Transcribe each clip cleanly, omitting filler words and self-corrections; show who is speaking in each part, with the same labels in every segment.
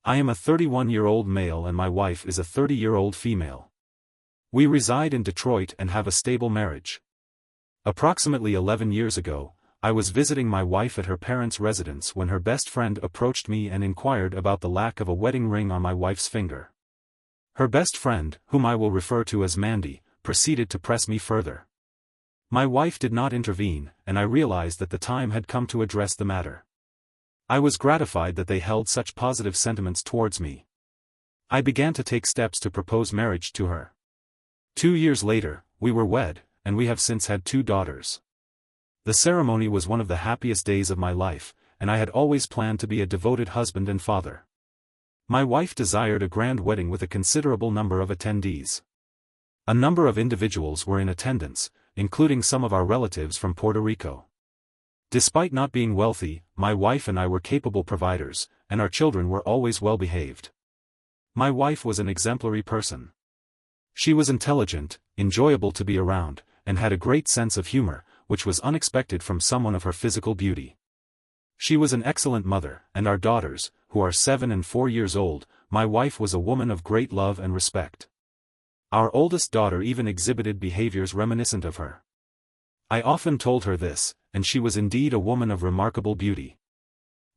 Speaker 1: I am a 31-year-old male and my wife is a 30-year-old female. We reside in Detroit and have a stable marriage. Approximately 11 years ago, I was visiting my wife at her parents' residence when her best friend approached me and inquired about the lack of a wedding ring on my wife's finger. Her best friend, whom I will refer to as Mandy, proceeded to press me further. My wife did not intervene, and I realized that the time had come to address the matter. I was gratified that they held such positive sentiments towards me. I began to take steps to propose marriage to her. 2 years later, we were wed, and we have since had 2 daughters. The ceremony was one of the happiest days of my life, and I had always planned to be a devoted husband and father. My wife desired a grand wedding with a considerable number of attendees. A number of individuals were in attendance, including some of our relatives from Puerto Rico. Despite not being wealthy, my wife and I were capable providers, and our children were always well behaved. My wife was an exemplary person. She was intelligent, enjoyable to be around, and had a great sense of humor, which was unexpected from someone of her physical beauty. She was an excellent mother, and our daughters, who are 7 and 4 years old, my wife was a woman of great love and respect. Our oldest daughter even exhibited behaviors reminiscent of her. I often told her this, and she was indeed a woman of remarkable beauty.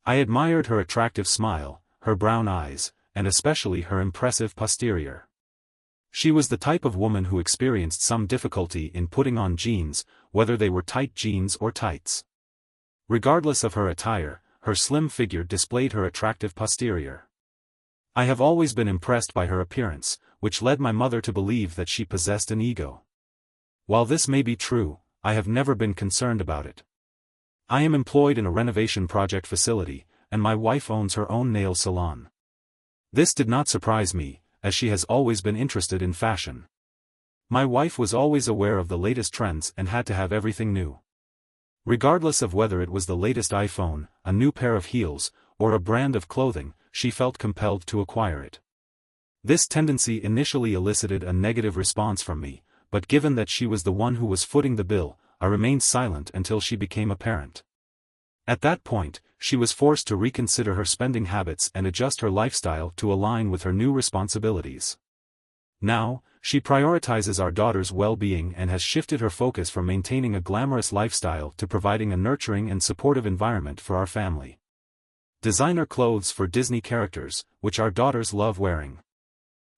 Speaker 1: I admired her attractive smile, her brown eyes, and especially her impressive posterior. She was the type of woman who experienced some difficulty in putting on jeans, whether they were tight jeans or tights. Regardless of her attire, her slim figure displayed her attractive posterior. I have always been impressed by her appearance, which led my mother to believe that she possessed an ego. While this may be true, I have never been concerned about it. I am employed in a renovation project facility, and my wife owns her own nail salon. This did not surprise me, as she has always been interested in fashion. My wife was always aware of the latest trends and had to have everything new. Regardless of whether it was the latest iPhone, a new pair of heels, or a brand of clothing, she felt compelled to acquire it. This tendency initially elicited a negative response from me, but given that she was the one who was footing the bill, I remained silent until she became a parent. At that point, she was forced to reconsider her spending habits and adjust her lifestyle to align with her new responsibilities. Now, she prioritizes our daughter's well-being and has shifted her focus from maintaining a glamorous lifestyle to providing a nurturing and supportive environment for our family. Designer clothes for Disney characters, which our daughters love wearing.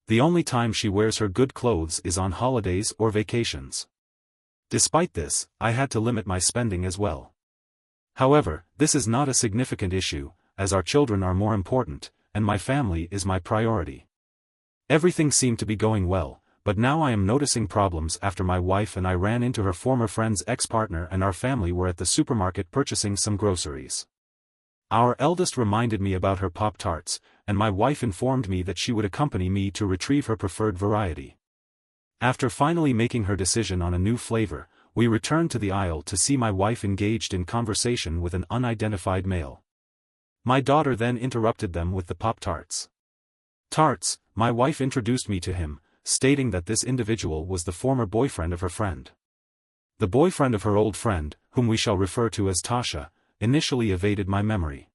Speaker 1: The only time she wears her good clothes is on holidays or vacations. Despite this, I had to limit my spending as well. However, this is not a significant issue, as our children are more important, and my family is my priority. Everything seemed to be going well, but now I am noticing problems after my wife and I ran into her former friend's ex-partner and our family were at the supermarket purchasing some groceries. Our eldest reminded me about her Pop-Tarts, and my wife informed me that she would accompany me to retrieve her preferred variety. After finally making her decision on a new flavor, we returned to the aisle to see my wife engaged in conversation with an unidentified male. My daughter then interrupted them with the Pop-Tarts. Tarts, my wife introduced me to him, stating that this individual was the former boyfriend of her friend. The boyfriend of her old friend, whom we shall refer to as Tasha, initially evaded my memory.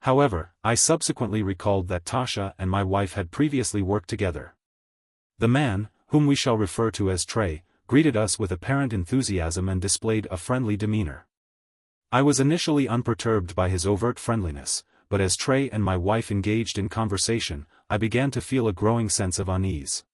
Speaker 1: However, I subsequently recalled that Tasha and my wife had previously worked together. The man, whom we shall refer to as Trey, greeted us with apparent enthusiasm and displayed a friendly demeanor. I was initially unperturbed by his overt friendliness, but as Trey and my wife engaged in conversation, I began to feel a growing sense of unease.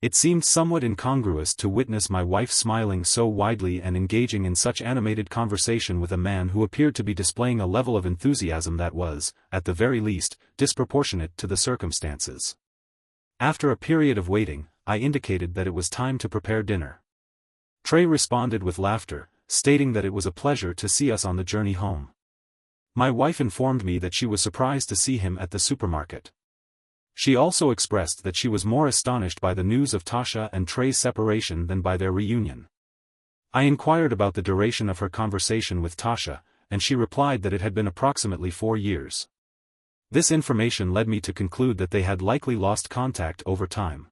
Speaker 1: It seemed somewhat incongruous to witness my wife smiling so widely and engaging in such animated conversation with a man who appeared to be displaying a level of enthusiasm that was, at the very least, disproportionate to the circumstances. After a period of waiting, I indicated that it was time to prepare dinner. Trey responded with laughter, stating that it was a pleasure to see us on the journey home. My wife informed me that she was surprised to see him at the supermarket. She also expressed that she was more astonished by the news of Tasha and Trey's separation than by their reunion. I inquired about the duration of her conversation with Tasha, and she replied that it had been approximately 4 years. This information led me to conclude that they had likely lost contact over time.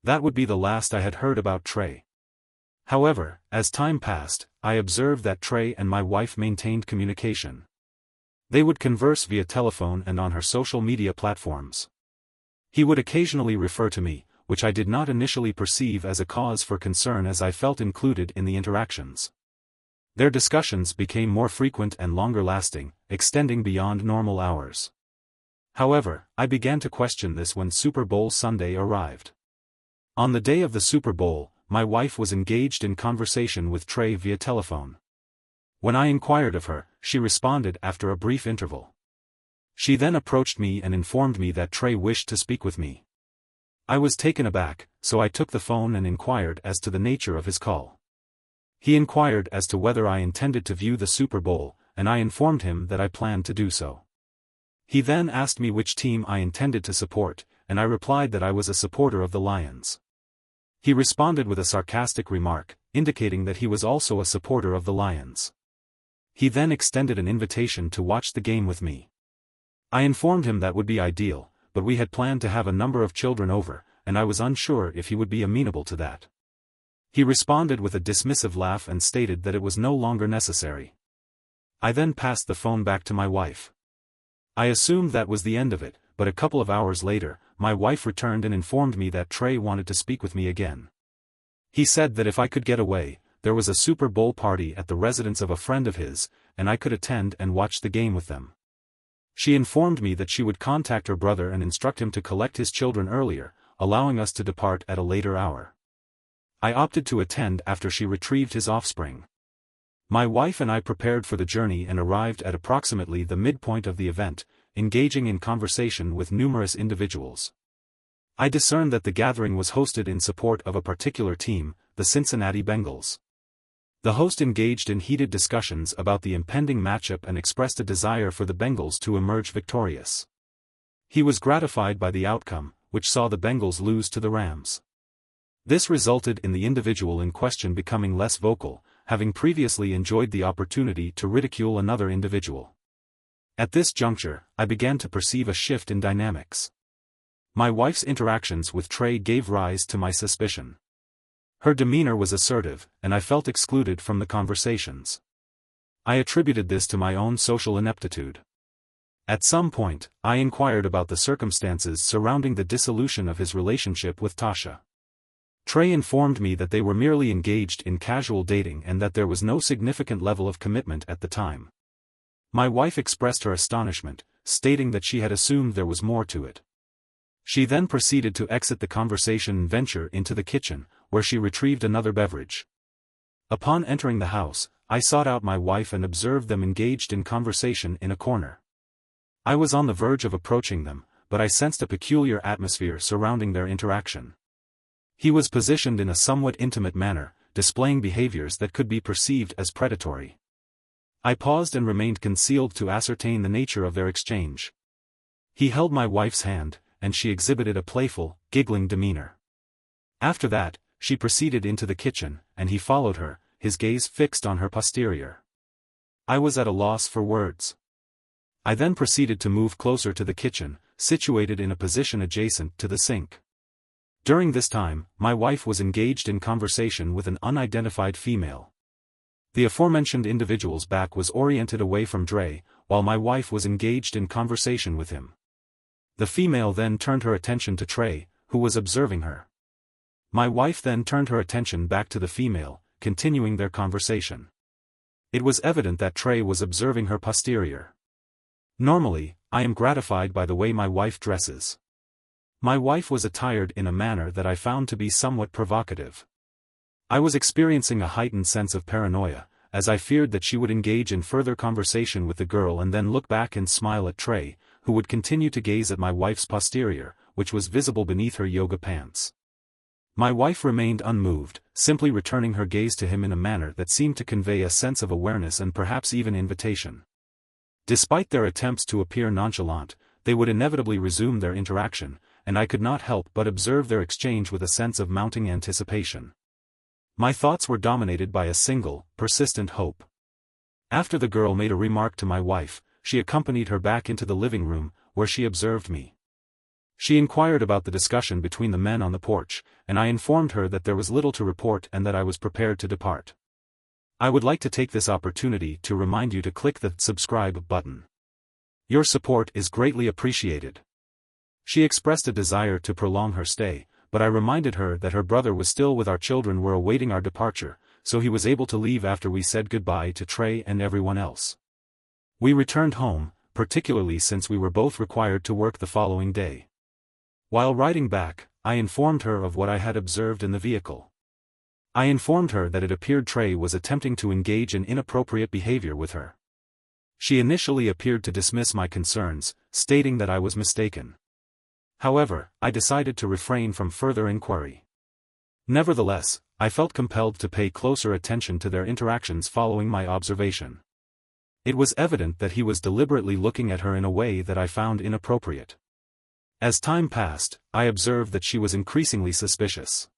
Speaker 1: That would be the last I had heard about Trey. However, as time passed, I observed that Trey and my wife maintained communication. They would converse via telephone and on her social media platforms. He would occasionally refer to me, which I did not initially perceive as a cause for concern as I felt included in the interactions. Their discussions became more frequent and longer-lasting, extending beyond normal hours. However, I began to question this when Super Bowl Sunday arrived. On the day of the Super Bowl, my wife was engaged in conversation with Trey via telephone. When I inquired of her, she responded after a brief interval. She then approached me and informed me that Trey wished to speak with me. I was taken aback, so I took the phone and inquired as to the nature of his call. He inquired as to whether I intended to view the Super Bowl, and I informed him that I planned to do so. He then asked me which team I intended to support, and I replied that I was a supporter of the Lions. He responded with a sarcastic remark, indicating that he was also a supporter of the Lions. He then extended an invitation to watch the game with me. I informed him that would be ideal, but we had planned to have a number of children over, and I was unsure if he would be amenable to that. He responded with a dismissive laugh and stated that it was no longer necessary. I then passed the phone back to my wife. I assumed that was the end of it, but a couple of hours later, my wife returned and informed me that Trey wanted to speak with me again. He said that if I could get away, there was a Super Bowl party at the residence of a friend of his, and I could attend and watch the game with them. She informed me that she would contact her brother and instruct him to collect his children earlier, allowing us to depart at a later hour. I opted to attend after she retrieved his offspring. My wife and I prepared for the journey and arrived at approximately the midpoint of the event, engaging in conversation with numerous individuals. I discerned that the gathering was hosted in support of a particular team, the Cincinnati Bengals. The host engaged in heated discussions about the impending matchup and expressed a desire for the Bengals to emerge victorious. He was gratified by the outcome, which saw the Bengals lose to the Rams. This resulted in the individual in question becoming less vocal, having previously enjoyed the opportunity to ridicule another individual. At this juncture, I began to perceive a shift in dynamics. My wife's interactions with Trey gave rise to my suspicion. Her demeanor was assertive, and I felt excluded from the conversations. I attributed this to my own social ineptitude. At some point, I inquired about the circumstances surrounding the dissolution of his relationship with Tasha. Trey informed me that they were merely engaged in casual dating and that there was no significant level of commitment at the time. My wife expressed her astonishment, stating that she had assumed there was more to it. She then proceeded to exit the conversation and venture into the kitchen, where she retrieved another beverage. Upon entering the house, I sought out my wife and observed them engaged in conversation in a corner. I was on the verge of approaching them, but I sensed a peculiar atmosphere surrounding their interaction. He was positioned in a somewhat intimate manner, displaying behaviors that could be perceived as predatory. I paused and remained concealed to ascertain the nature of their exchange. He held my wife's hand, and she exhibited a playful, giggling demeanor. After that, she proceeded into the kitchen, and he followed her, his gaze fixed on her posterior. I was at a loss for words. I then proceeded to move closer to the kitchen, situated in a position adjacent to the sink. During this time, my wife was engaged in conversation with an unidentified female. The aforementioned individual's back was oriented away from Trey, while my wife was engaged in conversation with him. The female then turned her attention to Trey, who was observing her. My wife then turned her attention back to the female, continuing their conversation. It was evident that Trey was observing her posterior. Normally, I am gratified by the way my wife dresses. My wife was attired in a manner that I found to be somewhat provocative. I was experiencing a heightened sense of paranoia, as I feared that she would engage in further conversation with the girl and then look back and smile at Trey, who would continue to gaze at my wife's posterior, which was visible beneath her yoga pants. My wife remained unmoved, simply returning her gaze to him in a manner that seemed to convey a sense of awareness and perhaps even invitation. Despite their attempts to appear nonchalant, they would inevitably resume their interaction, and I could not help but observe their exchange with a sense of mounting anticipation. My thoughts were dominated by a single, persistent hope. After the girl made a remark to my wife, she accompanied her back into the living room, where she observed me. She inquired about the discussion between the men on the porch, and I informed her that there was little to report and that I was prepared to depart. I would like to take this opportunity to remind you to click the subscribe button. Your support is greatly appreciated. She expressed a desire to prolong her stay, but I reminded her that her brother was still with our children were awaiting our departure, so he was able to leave after we said goodbye to Trey and everyone else. We returned home, particularly since we were both required to work the following day. While riding back, I informed her of what I had observed in the vehicle. I informed her that it appeared Trey was attempting to engage in inappropriate behavior with her. She initially appeared to dismiss my concerns, stating that I was mistaken. However, I decided to refrain from further inquiry. Nevertheless, I felt compelled to pay closer attention to their interactions following my observation. It was evident that he was deliberately looking at her in a way that I found inappropriate. As time passed, I observed that she was increasingly suspicious.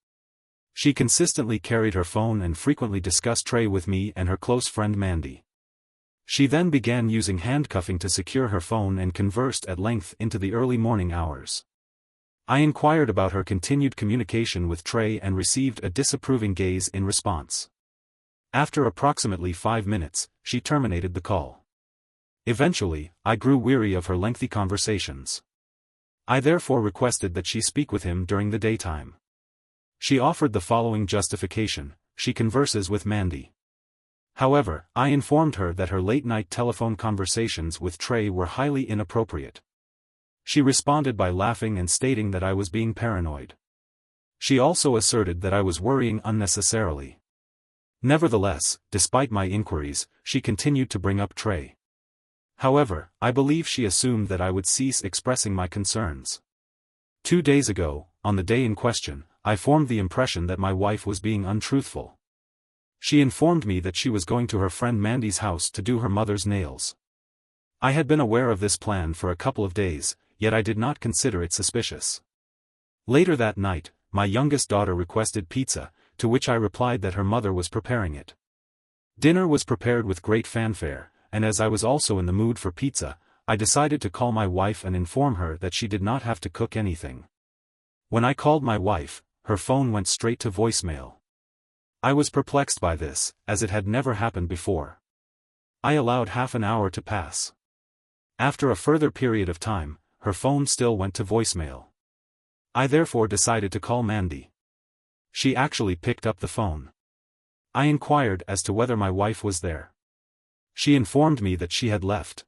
Speaker 1: She consistently carried her phone and frequently discussed Trey with me and her close friend Mandy. She then began using handcuffing to secure her phone and conversed at length into the early morning hours. I inquired about her continued communication with Trey and received a disapproving gaze in response. After approximately 5 minutes, she terminated the call. Eventually, I grew weary of her lengthy conversations. I therefore requested that she speak with him during the daytime. She offered the following justification: she converses with Mandy. However, I informed her that her late-night telephone conversations with Trey were highly inappropriate. She responded by laughing and stating that I was being paranoid. She also asserted that I was worrying unnecessarily. Nevertheless, despite my inquiries, she continued to bring up Trey. However, I believe she assumed that I would cease expressing my concerns. 2 days ago, on the day in question, I formed the impression that my wife was being untruthful. She informed me that she was going to her friend Mandy's house to do her mother's nails. I had been aware of this plan for a couple of days, yet I did not consider it suspicious. Later that night, my youngest daughter requested pizza, to which I replied that her mother was preparing it. Dinner was prepared with great fanfare, and as I was also in the mood for pizza, I decided to call my wife and inform her that she did not have to cook anything. When I called my wife, her phone went straight to voicemail. I was perplexed by this, as it had never happened before. I allowed half an hour to pass. After a further period of time, her phone still went to voicemail. I therefore decided to call Mandy. She actually picked up the phone. I inquired as to whether my wife was there. She informed me that she had left.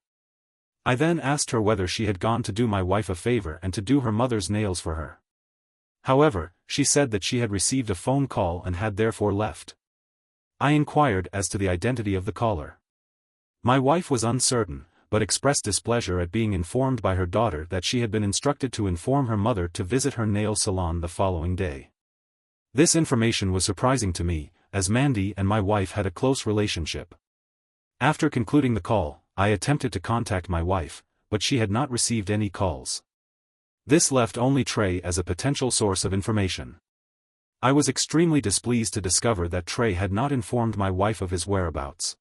Speaker 1: I then asked her whether she had gone to do my wife a favor and to do her mother's nails for her. However, she said that she had received a phone call and had therefore left. I inquired as to the identity of the caller. My wife was uncertain, but expressed displeasure at being informed by her daughter that she had been instructed to inform her mother to visit her nail salon the following day. This information was surprising to me, as Mandy and my wife had a close relationship. After concluding the call, I attempted to contact my wife, but she had not received any calls. This left only Trey as a potential source of information. I was extremely displeased to discover that Trey had not informed my wife of his whereabouts.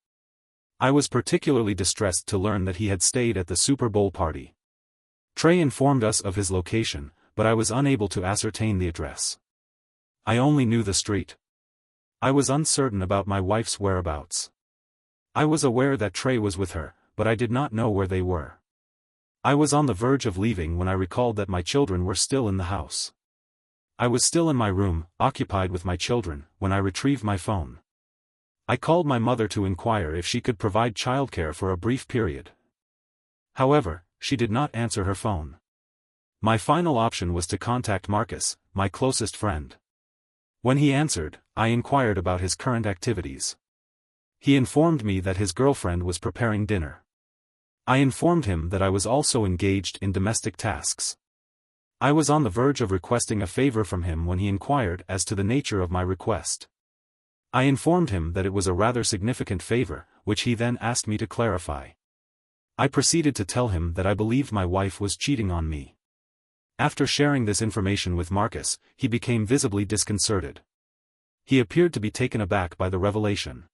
Speaker 1: I was particularly distressed to learn that he had stayed at the Super Bowl party. Trey informed us of his location, but I was unable to ascertain the address. I only knew the street. I was uncertain about my wife's whereabouts. I was aware that Trey was with her, but I did not know where they were. I was on the verge of leaving when I recalled that my children were still in the house. I was still in my room, occupied with my children, when I retrieved my phone. I called my mother to inquire if she could provide childcare for a brief period. However, she did not answer her phone. My final option was to contact Marcus, my closest friend. When he answered, I inquired about his current activities. He informed me that his girlfriend was preparing dinner. I informed him that I was also engaged in domestic tasks. I was on the verge of requesting a favor from him when he inquired as to the nature of my request. I informed him that it was a rather significant favor, which he then asked me to clarify. I proceeded to tell him that I believed my wife was cheating on me. After sharing this information with Marcus, he became visibly disconcerted. He appeared to be taken aback by the revelation.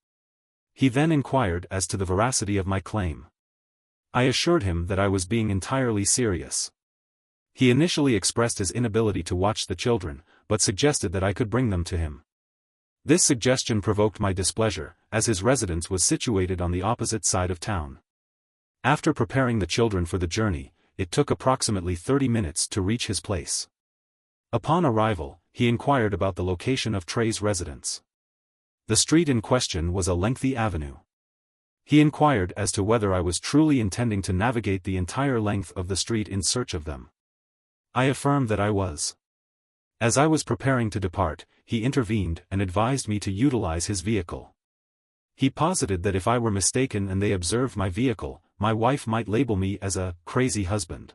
Speaker 1: He then inquired as to the veracity of my claim. I assured him that I was being entirely serious. He initially expressed his inability to watch the children, but suggested that I could bring them to him. This suggestion provoked my displeasure, as his residence was situated on the opposite side of town. After preparing the children for the journey, it took approximately 30 minutes to reach his place. Upon arrival, he inquired about the location of Trey's residence. The street in question was a lengthy avenue. He inquired as to whether I was truly intending to navigate the entire length of the street in search of them. I affirmed that I was. As I was preparing to depart, he intervened and advised me to utilize his vehicle. He posited that if I were mistaken and they observed my vehicle, my wife might label me as a crazy husband.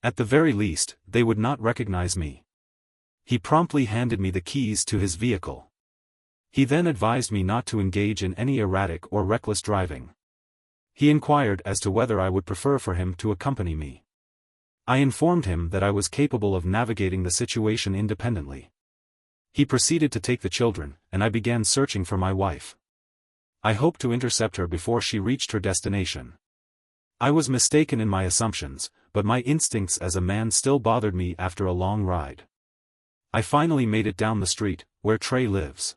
Speaker 1: At the very least, they would not recognize me. He promptly handed me the keys to his vehicle. He then advised me not to engage in any erratic or reckless driving. He inquired as to whether I would prefer for him to accompany me. I informed him that I was capable of navigating the situation independently. He proceeded to take the children, and I began searching for my wife. I hoped to intercept her before she reached her destination. I was mistaken in my assumptions, but my instincts as a man still bothered me after a long ride. I finally made it down the street, where Trey lives.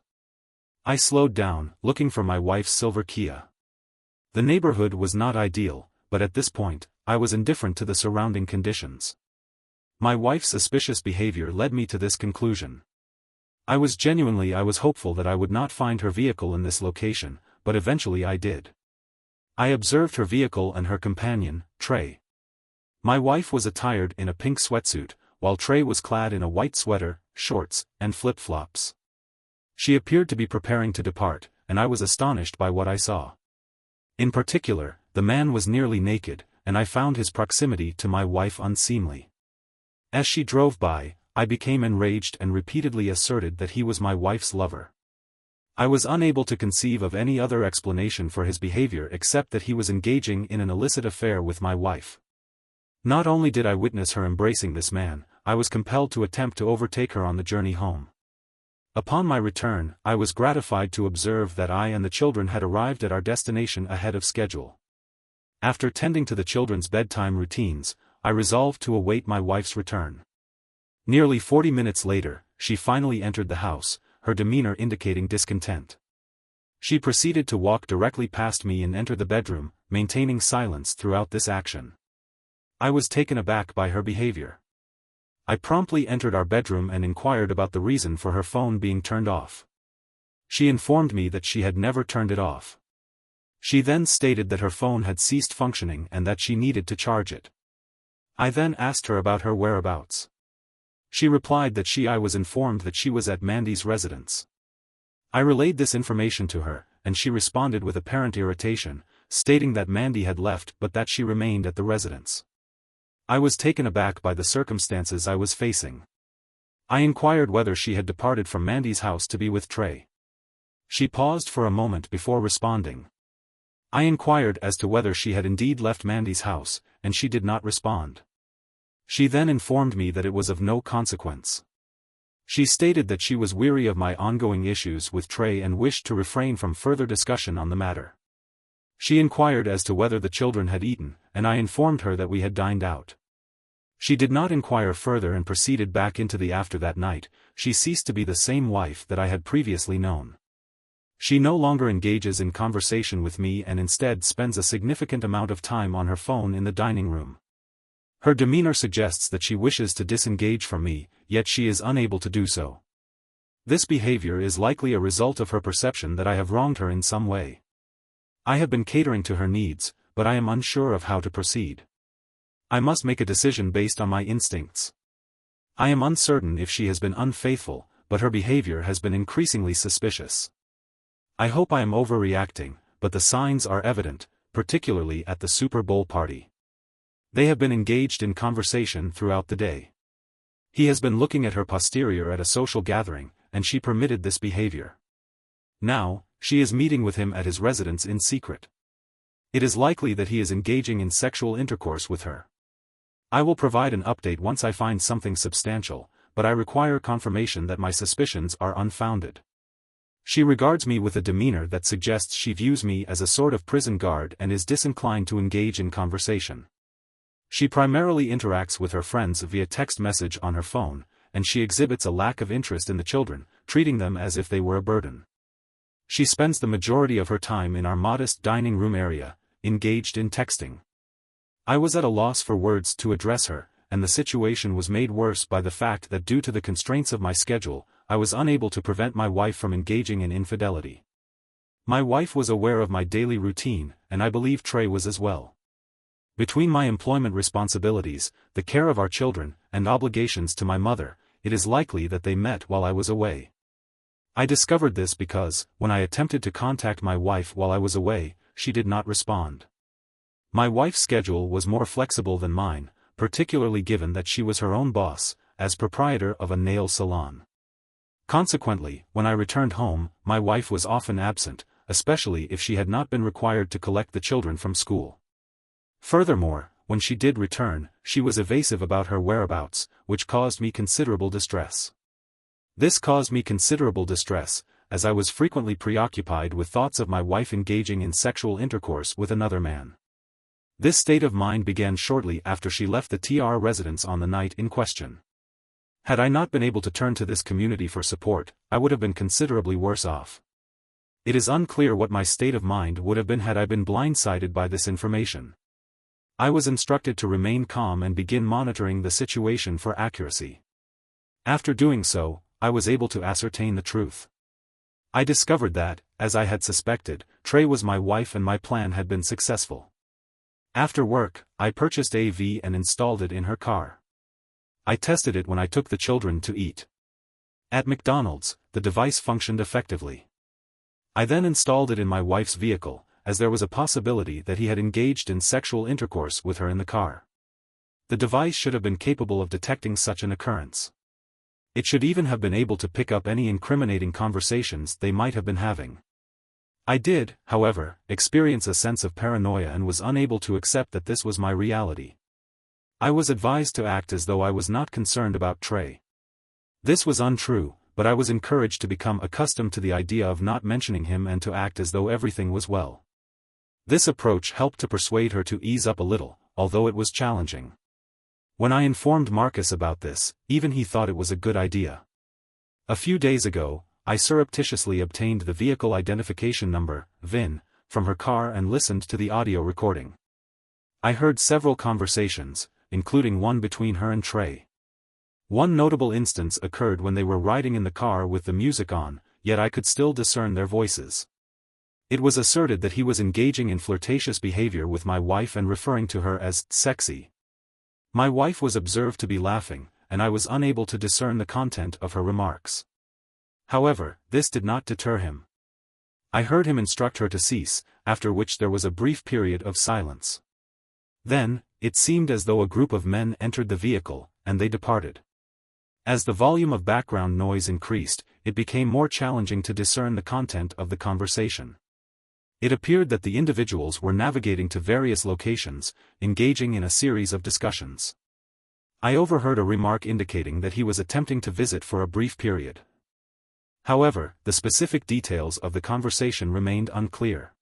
Speaker 1: I slowed down, looking for my wife's silver Kia. The neighborhood was not ideal, but at this point, I was indifferent to the surrounding conditions. My wife's suspicious behavior led me to this conclusion. I was hopeful that I would not find her vehicle in this location, but eventually I did. I observed her vehicle and her companion, Trey. My wife was attired in a pink sweatsuit, while Trey was clad in a white sweater, shorts, and flip-flops. She appeared to be preparing to depart, and I was astonished by what I saw. In particular, the man was nearly naked, and I found his proximity to my wife unseemly. As she drove by, I became enraged and repeatedly asserted that he was my wife's lover. I was unable to conceive of any other explanation for his behavior except that he was engaging in an illicit affair with my wife. Not only did I witness her embracing this man, I was compelled to attempt to overtake her on the journey home. Upon my return, I was gratified to observe that I and the children had arrived at our destination ahead of schedule. After tending to the children's bedtime routines, I resolved to await my wife's return. Nearly 40 minutes later, she finally entered the house, her demeanor indicating discontent. She proceeded to walk directly past me and enter the bedroom, maintaining silence throughout this action. I was taken aback by her behavior. I promptly entered our bedroom and inquired about the reason for her phone being turned off. She informed me that she had never turned it off. She then stated that her phone had ceased functioning and that she needed to charge it. I then asked her about her whereabouts. She replied that I was informed that she was at Mandy's residence. I relayed this information to her, and she responded with apparent irritation, stating that Mandy had left but that she remained at the residence. I was taken aback by the circumstances I was facing. I inquired whether she had departed from Mandy's house to be with Trey. She paused for a moment before responding. I inquired as to whether she had indeed left Mandy's house, and she did not respond. She then informed me that it was of no consequence. She stated that she was weary of my ongoing issues with Trey and wished to refrain from further discussion on the matter. She inquired as to whether the children had eaten, and I informed her that we had dined out. She did not inquire further and proceeded back into the after that night. She ceased to be the same wife that I had previously known. She no longer engages in conversation with me and instead spends a significant amount of time on her phone in the dining room. Her demeanor suggests that she wishes to disengage from me, yet she is unable to do so. This behavior is likely a result of her perception that I have wronged her in some way. I have been catering to her needs, but I am unsure of how to proceed. I must make a decision based on my instincts. I am uncertain if she has been unfaithful, but her behavior has been increasingly suspicious. I hope I am overreacting, but the signs are evident, particularly at the Super Bowl party. They have been engaged in conversation throughout the day. He has been looking at her posterior at a social gathering, and she permitted this behavior. Now, she is meeting with him at his residence in secret. It is likely that he is engaging in sexual intercourse with her. I will provide an update once I find something substantial, but I require confirmation that my suspicions are unfounded. She regards me with a demeanor that suggests she views me as a sort of prison guard and is disinclined to engage in conversation. She primarily interacts with her friends via text message on her phone, and she exhibits a lack of interest in the children, treating them as if they were a burden. She spends the majority of her time in our modest dining room area, engaged in texting. I was at a loss for words to address her, and the situation was made worse by the fact that due to the constraints of my schedule, I was unable to prevent my wife from engaging in infidelity. My wife was aware of my daily routine, and I believe Trey was as well. Between my employment responsibilities, the care of our children, and obligations to my mother, it is likely that they met while I was away. I discovered this because, when I attempted to contact my wife while I was away, she did not respond. My wife's schedule was more flexible than mine, particularly given that she was her own boss, as proprietor of a nail salon. Consequently, when I returned home, my wife was often absent, especially if she had not been required to collect the children from school. Furthermore, when she did return, she was evasive about her whereabouts, which caused me considerable distress. This caused me considerable distress, as I was frequently preoccupied with thoughts of my wife engaging in sexual intercourse with another man. This state of mind began shortly after she left the TR residence on the night in question. Had I not been able to turn to this community for support, I would have been considerably worse off. It is unclear what my state of mind would have been had I been blindsided by this information. I was instructed to remain calm and begin monitoring the situation for accuracy. After doing so, I was able to ascertain the truth. I discovered that, as I had suspected, Trey was my wife and my plan had been successful. After work, I purchased AV and installed it in her car. I tested it when I took the children to eat. At McDonald's, the device functioned effectively. I then installed it in my wife's vehicle, as there was a possibility that he had engaged in sexual intercourse with her in the car. The device should have been capable of detecting such an occurrence. It should even have been able to pick up any incriminating conversations they might have been having. I did, however, experience a sense of paranoia and was unable to accept that this was my reality. I was advised to act as though I was not concerned about Trey. This was untrue, but I was encouraged to become accustomed to the idea of not mentioning him and to act as though everything was well. This approach helped to persuade her to ease up a little, although it was challenging. When I informed Marcus about this, even he thought it was a good idea. A few days ago, I surreptitiously obtained the vehicle identification number, VIN, from her car and listened to the audio recording. I heard several conversations, including one between her and Trey. One notable instance occurred when they were riding in the car with the music on, yet I could still discern their voices. It was asserted that he was engaging in flirtatious behavior with my wife and referring to her as sexy. My wife was observed to be laughing, and I was unable to discern the content of her remarks. However, this did not deter him. I heard him instruct her to cease, after which there was a brief period of silence. Then, it seemed as though a group of men entered the vehicle, and they departed. As the volume of background noise increased, it became more challenging to discern the content of the conversation. It appeared that the individuals were navigating to various locations, engaging in a series of discussions. I overheard a remark indicating that he was attempting to visit for a brief period. However, the specific details of the conversation remained unclear.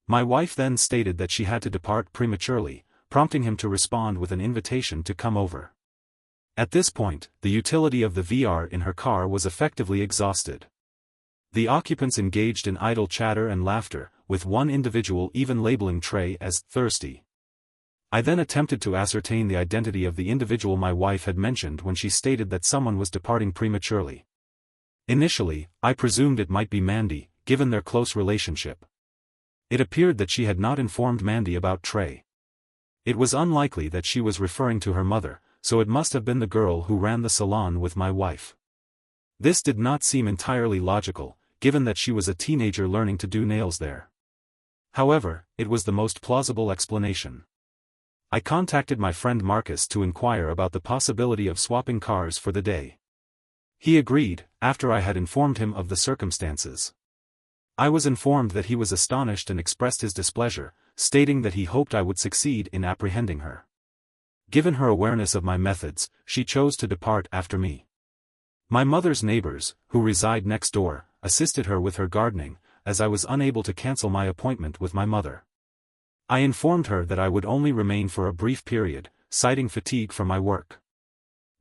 Speaker 1: My wife then stated that she had to depart prematurely, prompting him to respond with an invitation to come over. At this point, the utility of the VR in her car was effectively exhausted. The occupants engaged in idle chatter and laughter, with one individual even labeling Trey as thirsty. I then attempted to ascertain the identity of the individual my wife had mentioned when she stated that someone was departing prematurely. Initially, I presumed it might be Mandy, given their close relationship. It appeared that she had not informed Mandy about Trey. It was unlikely that she was referring to her mother, so it must have been the girl who ran the salon with my wife. This did not seem entirely logical, given that she was a teenager learning to do nails there. However, it was the most plausible explanation. I contacted my friend Marcus to inquire about the possibility of swapping cars for the day. He agreed, after I had informed him of the circumstances. I was informed that he was astonished and expressed his displeasure, stating that he hoped I would succeed in apprehending her. Given her awareness of my methods, she chose to depart after me. My mother's neighbors, who reside next door, assisted her with her gardening, as I was unable to cancel my appointment with my mother. I informed her that I would only remain for a brief period, citing fatigue from my work.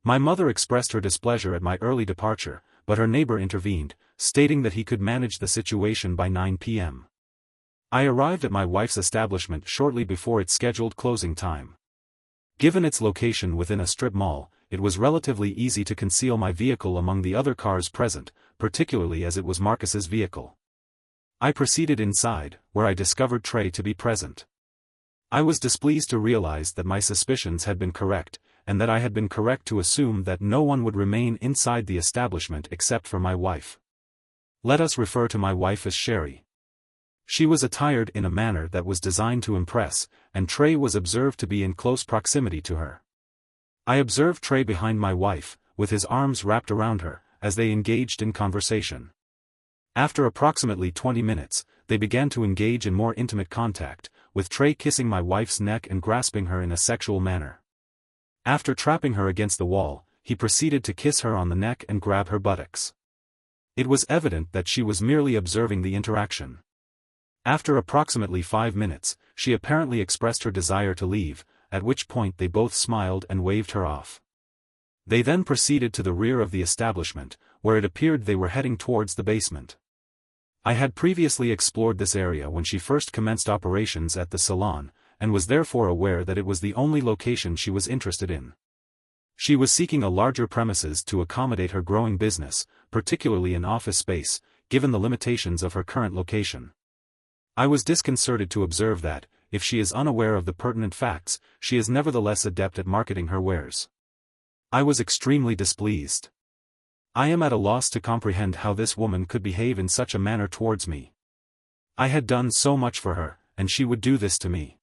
Speaker 1: My mother expressed her displeasure at my early departure, but her neighbor intervened, stating that he could manage the situation by 9 p.m. I arrived at my wife's establishment shortly before its scheduled closing time. Given its location within a strip mall, it was relatively easy to conceal my vehicle among the other cars present, particularly as it was Marcus's vehicle. I proceeded inside, where I discovered Trey to be present. I was displeased to realize that my suspicions had been correct, and that I had been correct to assume that no one would remain inside the establishment except for my wife. Let us refer to my wife as Sherry. She was attired in a manner that was designed to impress, and Trey was observed to be in close proximity to her. I observed Trey behind my wife, with his arms wrapped around her, as they engaged in conversation. After approximately 20 minutes, they began to engage in more intimate contact, with Trey kissing my wife's neck and grasping her in a sexual manner. After trapping her against the wall, he proceeded to kiss her on the neck and grab her buttocks. It was evident that she was merely observing the interaction. After approximately 5 minutes, she apparently expressed her desire to leave, at which point they both smiled and waved her off. They then proceeded to the rear of the establishment, where it appeared they were heading towards the basement. I had previously explored this area when she first commenced operations at the salon, and was therefore aware that it was the only location she was interested in. She was seeking a larger premises to accommodate her growing business, particularly in office space, given the limitations of her current location. I was disconcerted to observe that, if she is unaware of the pertinent facts, she is nevertheless adept at marketing her wares. I was extremely displeased. I am at a loss to comprehend how this woman could behave in such a manner towards me. I had done so much for her, and she would do this to me.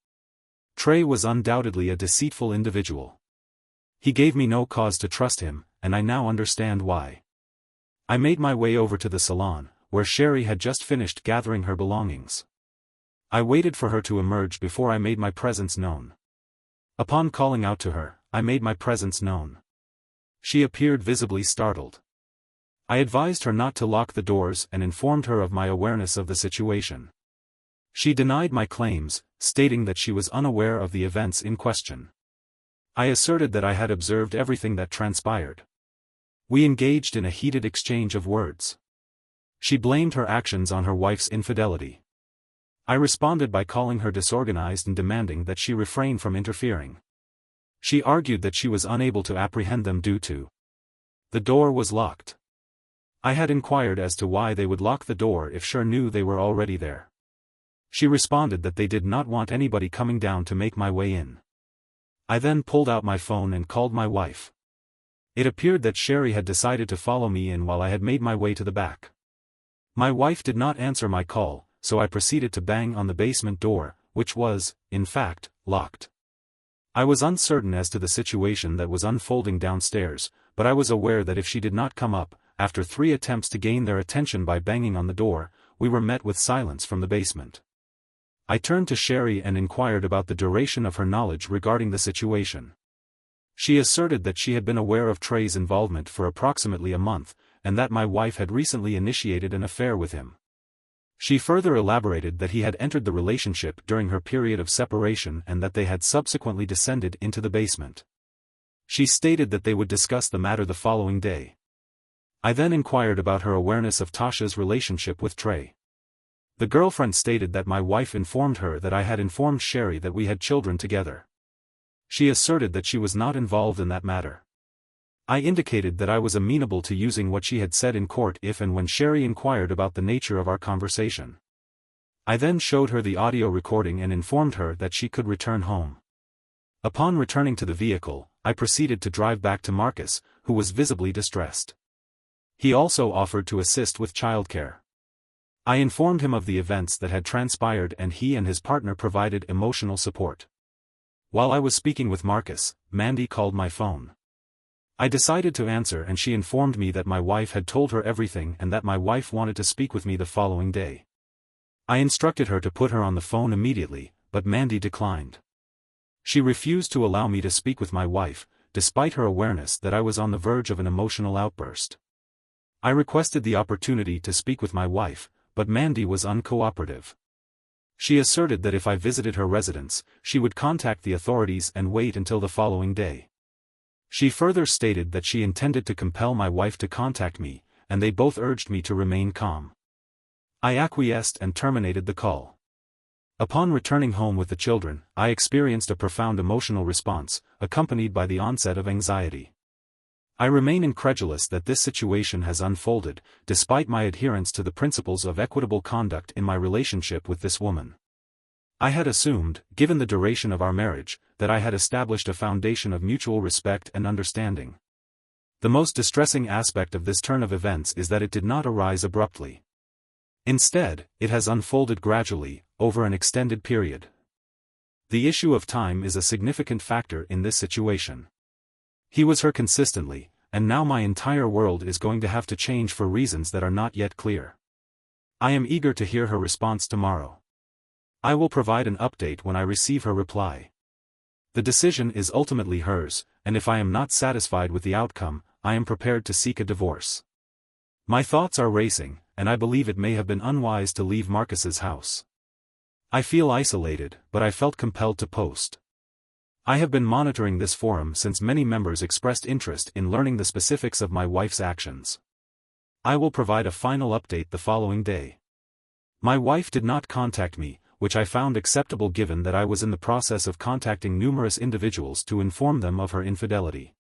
Speaker 1: Trey was undoubtedly a deceitful individual. He gave me no cause to trust him, and I now understand why. I made my way over to the salon, where Sherry had just finished gathering her belongings. I waited for her to emerge before I made my presence known. Upon calling out to her, I made my presence known. She appeared visibly startled. I advised her not to lock the doors and informed her of my awareness of the situation. She denied my claims, stating that she was unaware of the events in question. I asserted that I had observed everything that transpired. We engaged in a heated exchange of words. She blamed her actions on her wife's infidelity. I responded by calling her disorganized and demanding that she refrain from interfering. She argued that she was unable to apprehend them due to the door was locked. I had inquired as to why they would lock the door if Sher knew they were already there. She responded that they did not want anybody coming down to make my way in. I then pulled out my phone and called my wife. It appeared that Sherry had decided to follow me in while I had made my way to the back. My wife did not answer my call, so I proceeded to bang on the basement door, which was, in fact, locked. I was uncertain as to the situation that was unfolding downstairs, but I was aware that if she did not come up, after 3 attempts to gain their attention by banging on the door, we were met with silence from the basement. I turned to Sherry and inquired about the duration of her knowledge regarding the situation. She asserted that she had been aware of Trey's involvement for approximately a month, and that my wife had recently initiated an affair with him. She further elaborated that he had entered the relationship during her period of separation and that they had subsequently descended into the basement. She stated that they would discuss the matter the following day. I then inquired about her awareness of Tasha's relationship with Trey. The girlfriend stated that my wife informed her that I had informed Sherry that we had children together. She asserted that she was not involved in that matter. I indicated that I was amenable to using what she had said in court if and when Sherry inquired about the nature of our conversation. I then showed her the audio recording and informed her that she could return home. Upon returning to the vehicle, I proceeded to drive back to Marcus, who was visibly distressed. He also offered to assist with childcare. I informed him of the events that had transpired and he and his partner provided emotional support. While I was speaking with Marcus, Mandy called my phone. I decided to answer and she informed me that my wife had told her everything and that my wife wanted to speak with me the following day. I instructed her to put her on the phone immediately, but Mandy declined. She refused to allow me to speak with my wife, despite her awareness that I was on the verge of an emotional outburst. I requested the opportunity to speak with my wife, but Mandy was uncooperative. She asserted that if I visited her residence, she would contact the authorities and wait until the following day. She further stated that she intended to compel my wife to contact me, and they both urged me to remain calm. I acquiesced and terminated the call. Upon returning home with the children, I experienced a profound emotional response, accompanied by the onset of anxiety. I remain incredulous that this situation has unfolded, despite my adherence to the principles of equitable conduct in my relationship with this woman. I had assumed, given the duration of our marriage, that I had established a foundation of mutual respect and understanding. The most distressing aspect of this turn of events is that it did not arise abruptly. Instead, it has unfolded gradually, over an extended period. The issue of time is a significant factor in this situation. He was her consistently, and now my entire world is going to have to change for reasons that are not yet clear. I am eager to hear her response tomorrow. I will provide an update when I receive her reply. The decision is ultimately hers, and if I am not satisfied with the outcome, I am prepared to seek a divorce. My thoughts are racing, and I believe it may have been unwise to leave Marcus's house. I feel isolated, but I felt compelled to post. I have been monitoring this forum since many members expressed interest in learning the specifics of my wife's actions. I will provide a final update the following day. My wife did not contact me, which I found acceptable given that I was in the process of contacting numerous individuals to inform them of her infidelity.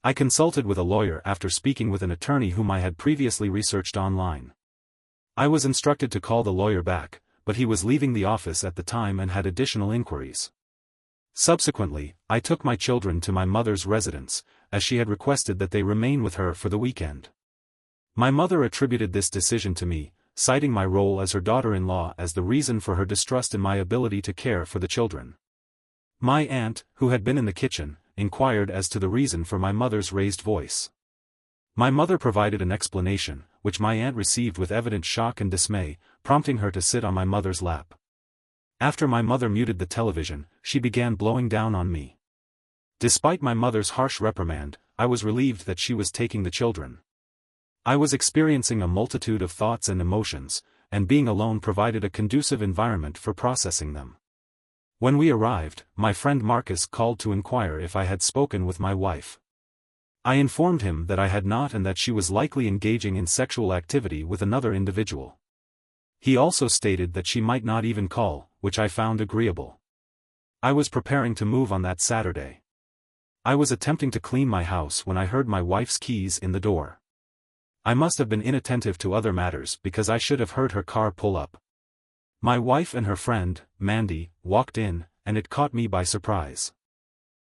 Speaker 1: I consulted with a lawyer after speaking with an attorney whom I had previously researched online. I was instructed to call the lawyer back, but he was leaving the office at the time and had additional inquiries. Subsequently, I took my children to my mother's residence, as she had requested that they remain with her for the weekend. My mother attributed this decision to me, citing my role as her daughter-in-law as the reason for her distrust in my ability to care for the children. My aunt, who had been in the kitchen, inquired as to the reason for my mother's raised voice. My mother provided an explanation, which my aunt received with evident shock and dismay, prompting her to sit on my mother's lap. After my mother muted the television, she began blowing down on me. Despite my mother's harsh reprimand, I was relieved that she was taking the children. I was experiencing a multitude of thoughts and emotions, and being alone provided a conducive environment for processing them. When we arrived, my friend Marcus called to inquire if I had spoken with my wife. I informed him that I had not and that she was likely engaging in sexual activity with another individual. He also stated that she might not even call, which I found agreeable. I was preparing to move on that Saturday. I was attempting to clean my house when I heard my wife's keys in the door. I must have been inattentive to other matters because I should have heard her car pull up. My wife and her friend, Mandy, walked in, and it caught me by surprise.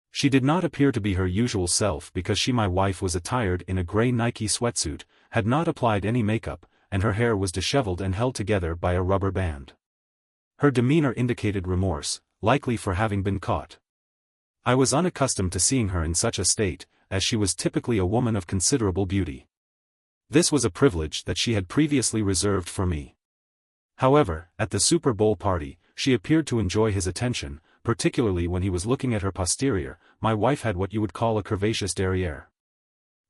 Speaker 1: She did not appear to be her usual self because my wife was attired in a gray Nike sweatsuit, had not applied any makeup, and her hair was disheveled and held together by a rubber band. Her demeanor indicated remorse, likely for having been caught. I was unaccustomed to seeing her in such a state, as she was typically a woman of considerable beauty. This was a privilege that she had previously reserved for me. However, at the Super Bowl party, she appeared to enjoy his attention, particularly when he was looking at her posterior. My wife had what you would call a curvaceous derriere.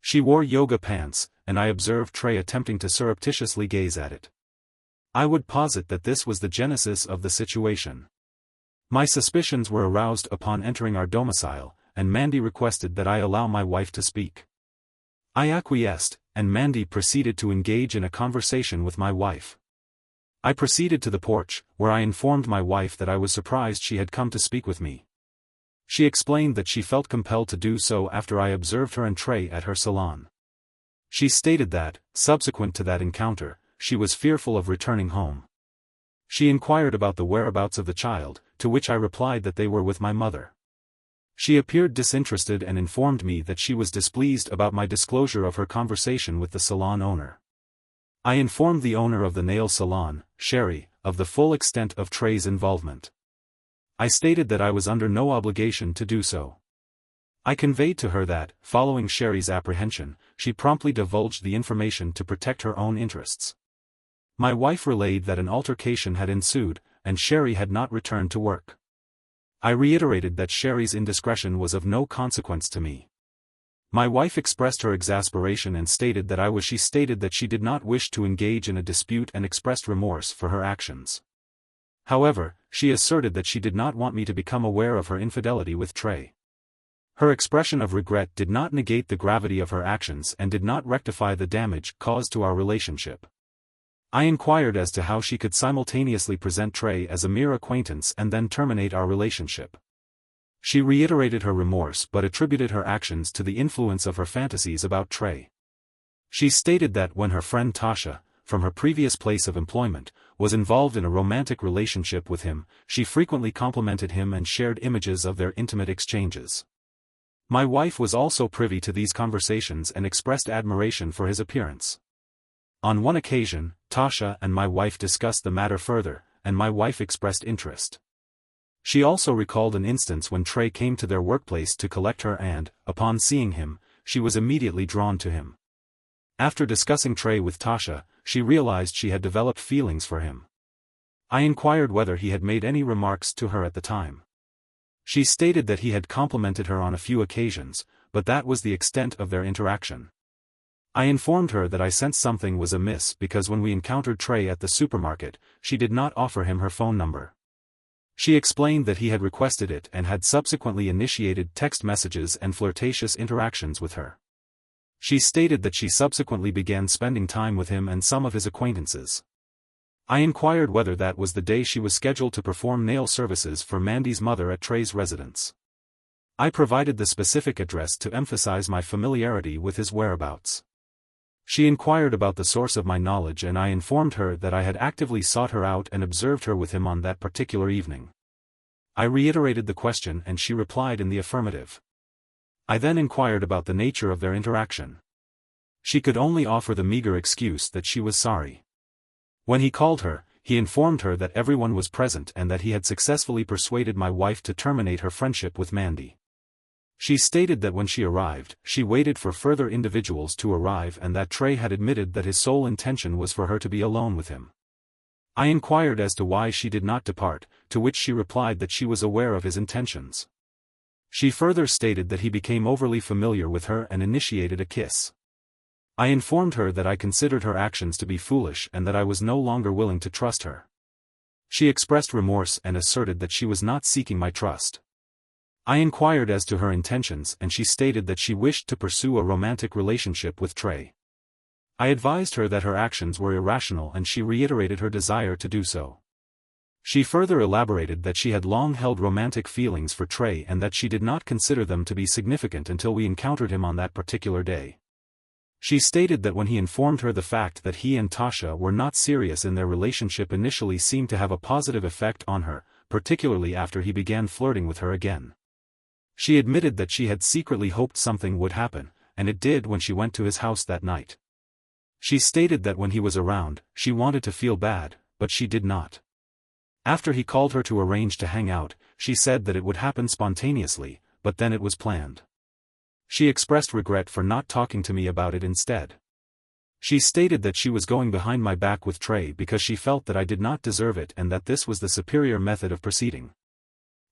Speaker 1: She wore yoga pants, and I observed Trey attempting to surreptitiously gaze at it. I would posit that this was the genesis of the situation. My suspicions were aroused upon entering our domicile, and Mandy requested that I allow my wife to speak. I acquiesced, and Mandy proceeded to engage in a conversation with my wife. I proceeded to the porch, where I informed my wife that I was surprised she had come to speak with me. She explained that she felt compelled to do so after I observed her and Trey at her salon. She stated that, subsequent to that encounter, she was fearful of returning home. She inquired about the whereabouts of the child, to which I replied that they were with my mother. She appeared disinterested and informed me that she was displeased about my disclosure of her conversation with the salon owner. I informed the owner of the nail salon, Sherry, of the full extent of Trey's involvement. I stated that I was under no obligation to do so. I conveyed to her that, following Sherry's apprehension, she promptly divulged the information to protect her own interests. My wife relayed that an altercation had ensued, and Sherry had not returned to work. I reiterated that Sherry's indiscretion was of no consequence to me. My wife expressed her exasperation and stated that she stated that she did not wish to engage in a dispute and expressed remorse for her actions. However, she asserted that she did not want me to become aware of her infidelity with Trey. Her expression of regret did not negate the gravity of her actions and did not rectify the damage caused to our relationship. I inquired as to how she could simultaneously present Trey as a mere acquaintance and then terminate our relationship. She reiterated her remorse but attributed her actions to the influence of her fantasies about Trey. She stated that when her friend Tasha, from her previous place of employment, was involved in a romantic relationship with him, she frequently complimented him and shared images of their intimate exchanges. My wife was also privy to these conversations and expressed admiration for his appearance. On one occasion, Tasha and my wife discussed the matter further, and my wife expressed interest. She also recalled an instance when Trey came to their workplace to collect her and, upon seeing him, she was immediately drawn to him. After discussing Trey with Tasha, she realized she had developed feelings for him. I inquired whether he had made any remarks to her at the time. She stated that he had complimented her on a few occasions, but that was the extent of their interaction. I informed her that I sensed something was amiss because when we encountered Trey at the supermarket, she did not offer him her phone number. She explained that he had requested it and had subsequently initiated text messages and flirtatious interactions with her. She stated that she subsequently began spending time with him and some of his acquaintances. I inquired whether that was the day she was scheduled to perform nail services for Mandy's mother at Trey's residence. I provided the specific address to emphasize my familiarity with his whereabouts. She inquired about the source of my knowledge and I informed her that I had actively sought her out and observed her with him on that particular evening. I reiterated the question and she replied in the affirmative. I then inquired about the nature of their interaction. She could only offer the meager excuse that she was sorry. When he called her, he informed her that everyone was present and that he had successfully persuaded my wife to terminate her friendship with Mandy. She stated that when she arrived, she waited for further individuals to arrive and that Trey had admitted that his sole intention was for her to be alone with him. I inquired as to why she did not depart, to which she replied that she was aware of his intentions. She further stated that he became overly familiar with her and initiated a kiss. I informed her that I considered her actions to be foolish and that I was no longer willing to trust her. She expressed remorse and asserted that she was not seeking my trust. I inquired as to her intentions and she stated that she wished to pursue a romantic relationship with Trey. I advised her that her actions were irrational and she reiterated her desire to do so. She further elaborated that she had long held romantic feelings for Trey and that she did not consider them to be significant until we encountered him on that particular day. She stated that when he informed her the fact that he and Tasha were not serious in their relationship initially seemed to have a positive effect on her, particularly after he began flirting with her again. She admitted that she had secretly hoped something would happen, and it did when she went to his house that night. She stated that when he was around, she wanted to feel bad, but she did not. After he called her to arrange to hang out, she said that it would happen spontaneously, but then it was planned. She expressed regret for not talking to me about it instead. She stated that she was going behind my back with Trey because she felt that I did not deserve it and that this was the superior method of proceeding.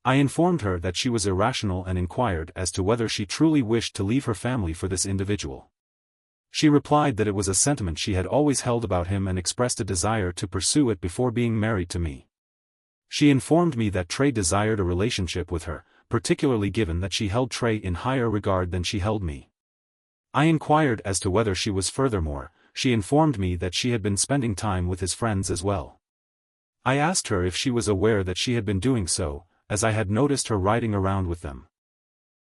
Speaker 1: I informed her that she was irrational and inquired as to whether she truly wished to leave her family for this individual. She replied that it was a sentiment she had always held about him and expressed a desire to pursue it before being married to me. She informed me that Trey desired a relationship with her, particularly given that she held Trey in higher regard than she held me. I inquired as to whether she was furthermore, she informed me that she had been spending time with his friends as well. I asked her if she was aware that she had been doing so, as I had noticed her riding around with them.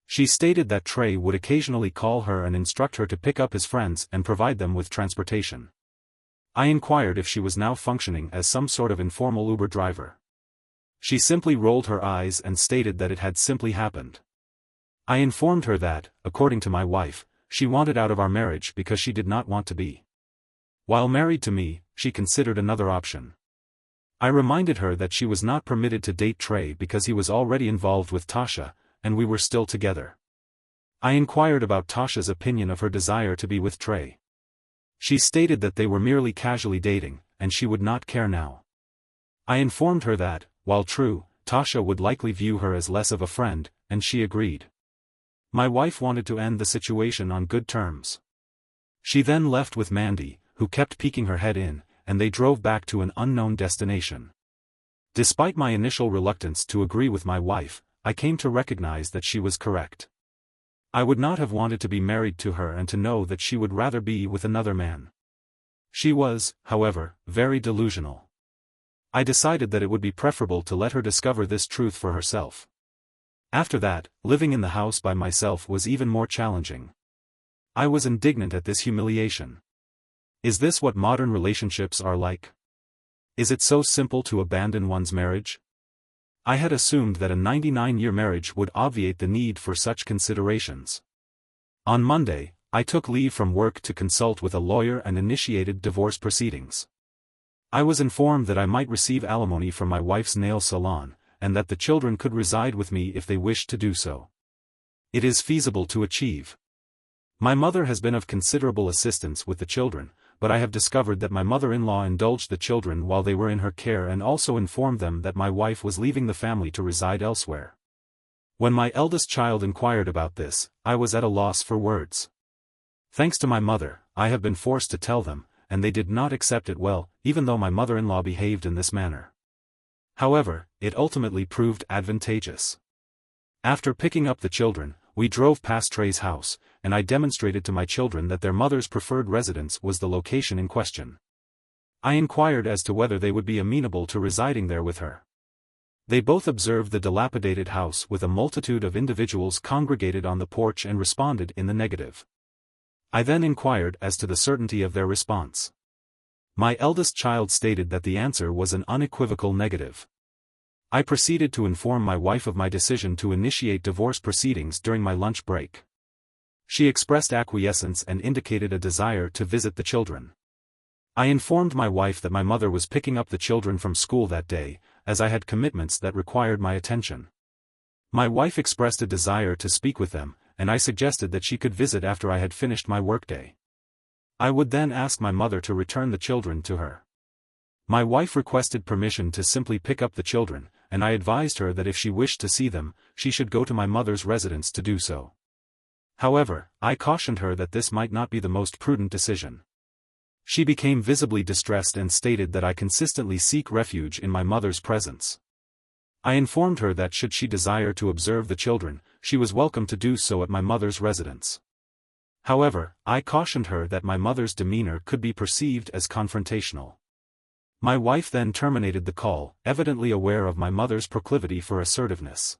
Speaker 1: She stated that Trey would occasionally call her and instruct her to pick up his friends and provide them with transportation. I inquired if she was now functioning as some sort of informal Uber driver. She simply rolled her eyes and stated that it had simply happened. I informed her that, according to my wife, she wanted out of our marriage because she did not want to be. While married to me, she considered another option. I reminded her that she was not permitted to date Trey because he was already involved with Tasha, and we were still together. I inquired about Tasha's opinion of her desire to be with Trey. She stated that they were merely casually dating, and she would not care now. I informed her that, while true, Tasha would likely view her as less of a friend, and she agreed. My wife wanted to end the situation on good terms. She then left with Mandy, who kept peeking her head in, and they drove back to an unknown destination. Despite my initial reluctance to agree with my wife, I came to recognize that she was correct. I would not have wanted to be married to her and to know that she would rather be with another man. She was, however, very delusional. I decided that it would be preferable to let her discover this truth for herself. After that, living in the house by myself was even more challenging. I was indignant at this humiliation. Is this what modern relationships are like? Is it so simple to abandon one's marriage? I had assumed that a 99-year marriage would obviate the need for such considerations. On Monday, I took leave from work to consult with a lawyer and initiated divorce proceedings. I was informed that I might receive alimony from my wife's nail salon, and that the children could reside with me if they wished to do so. It is feasible to achieve. My mother has been of considerable assistance with the children, but I have discovered that my mother-in-law indulged the children while they were in her care and also informed them that my wife was leaving the family to reside elsewhere. When my eldest child inquired about this, I was at a loss for words. Thanks to my mother, I have been forced to tell them, and they did not accept it well, even though my mother-in-law behaved in this manner. However, it ultimately proved advantageous. After picking up the children, we drove past Trey's house, and I demonstrated to my children that their mother's preferred residence was the location in question. I inquired as to whether they would be amenable to residing there with her. They both observed the dilapidated house with a multitude of individuals congregated on the porch and responded in the negative. I then inquired as to the certainty of their response. My eldest child stated that the answer was an unequivocal negative. I proceeded to inform my wife of my decision to initiate divorce proceedings during my lunch break. She expressed acquiescence and indicated a desire to visit the children. I informed my wife that my mother was picking up the children from school that day, as I had commitments that required my attention. My wife expressed a desire to speak with them, and I suggested that she could visit after I had finished my workday. I would then ask my mother to return the children to her. My wife requested permission to simply pick up the children, and I advised her that if she wished to see them, she should go to my mother's residence to do so. However, I cautioned her that this might not be the most prudent decision. She became visibly distressed and stated that I consistently seek refuge in my mother's presence. I informed her that should she desire to observe the children, she was welcome to do so at my mother's residence. However, I cautioned her that my mother's demeanor could be perceived as confrontational. My wife then terminated the call, evidently aware of my mother's proclivity for assertiveness.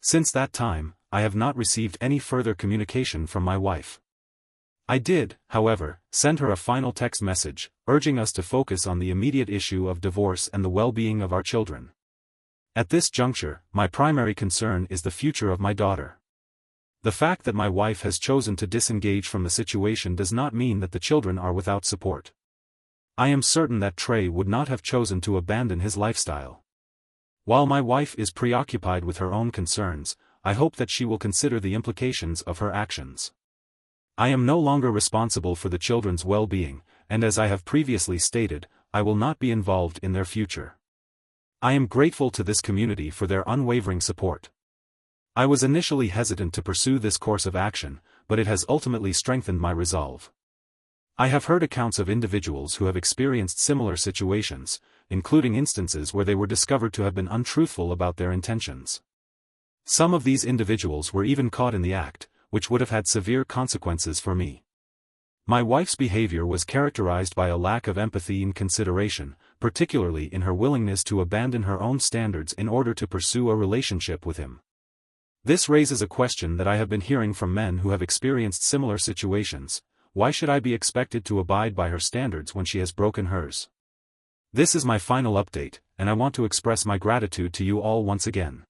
Speaker 1: Since that time, I have not received any further communication from my wife. I did, however, send her a final text message, urging us to focus on the immediate issue of divorce and the well-being of our children. At this juncture, my primary concern is the future of my daughter. The fact that my wife has chosen to disengage from the situation does not mean that the children are without support. I am certain that Trey would not have chosen to abandon his lifestyle. While my wife is preoccupied with her own concerns, I hope that she will consider the implications of her actions. I am no longer responsible for the children's well-being, and as I have previously stated, I will not be involved in their future. I am grateful to this community for their unwavering support. I was initially hesitant to pursue this course of action, but it has ultimately strengthened my resolve. I have heard accounts of individuals who have experienced similar situations, including instances where they were discovered to have been untruthful about their intentions. Some of these individuals were even caught in the act, which would have had severe consequences for me. My wife's behavior was characterized by a lack of empathy and consideration, particularly in her willingness to abandon her own standards in order to pursue a relationship with him. This raises a question that I have been hearing from men who have experienced similar situations: why should I be expected to abide by her standards when she has broken hers? This is my final update, and I want to express my gratitude to you all once again.